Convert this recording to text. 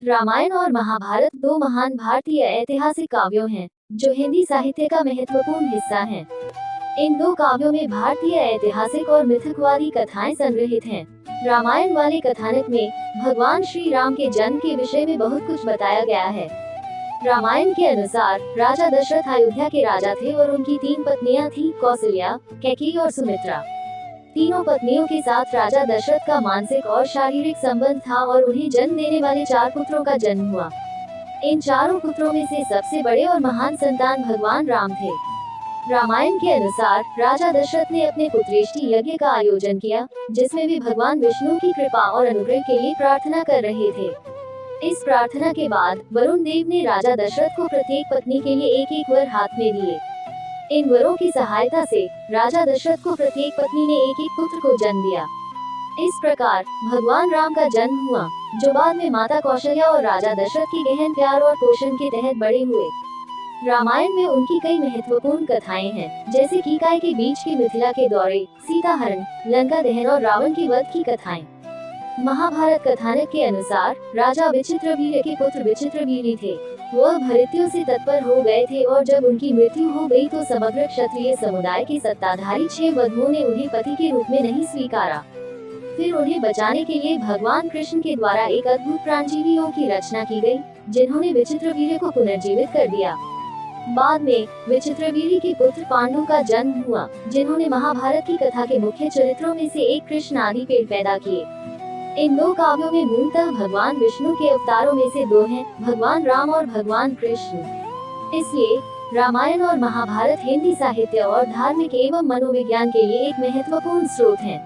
रामायण और महाभारत दो महान भारतीय ऐतिहासिक काव्यों हैं, जो हिंदी साहित्य का महत्वपूर्ण हिस्सा हैं। इन दो काव्यों में भारतीय ऐतिहासिक और मिथकवादी कथाएं संग्रहित हैं। रामायण वाले कथानक में भगवान श्री राम के जन्म के विषय में बहुत कुछ बताया गया है। रामायण के अनुसार राजा दशरथ अयोध्या के राजा थे और उनकी 3 पत्नियां थीं, कौसल्या, कैकेयी और सुमित्रा। तीनों पत्नियों के साथ राजा दशरथ का मानसिक और शारीरिक संबंध था और उन्हें जन्म देने वाले 4 पुत्रों का जन्म हुआ। इन चारों पुत्रों में से सबसे बड़े और महान संतान भगवान राम थे। रामायण के अनुसार राजा दशरथ ने अपने पुत्रेष्टि यज्ञ का आयोजन किया, जिसमें वे भगवान विष्णु की कृपा और अनुग्रह के लिए प्रार्थना कर रहे थे। इस प्रार्थना के बाद वरुण देव ने राजा दशरथ को प्रत्येक पत्नी के लिए एक एक वर हाथ में दिए। इन वरों की सहायता से राजा दशरथ को प्रत्येक पत्नी ने एक एक पुत्र को जन्म दिया। इस प्रकार भगवान राम का जन्म हुआ, जो बाद में माता कौशल्या और राजा दशरथ के गहन प्यार और पोषण के तहत बड़े हुए। रामायण में उनकी कई महत्वपूर्ण कथाएं हैं, जैसे कीकाय के बीच के मिथिला के दौरे, सीता हरण, लंका दहन और रावण के वध की कथाएं। महाभारत कथानक के अनुसार राजा विचित्रवीर्य के पुत्र विचित्रवीर्य थे। वह भृत्यों से तत्पर हो गए थे और जब उनकी मृत्यु हो गई तो समग्र क्षत्रिय समुदाय के सत्ताधारी 6 वधुओं ने उन्हें पति के रूप में नहीं स्वीकारा। फिर उन्हें बचाने के लिए भगवान कृष्ण के द्वारा एक अद्भुत प्राणजीवियों की रचना की गई, जिन्होंने विचित्रवीर्य को पुनर्जीवित कर दिया। बाद में विचित्रवीर्य के पुत्र पांडु का जन्म हुआ, जिन्होंने महाभारत की कथा के मुख्य चरित्रों में से एक कृष्ण आदि पेड़ पैदा किए। इन दो काव्यों में मूलतः भगवान विष्णु के अवतारों में से 2 हैं, भगवान राम और भगवान कृष्ण। इसलिए रामायण और महाभारत हिंदी साहित्य और धार्मिक एवं मनोविज्ञान के लिए एक महत्वपूर्ण स्रोत हैं।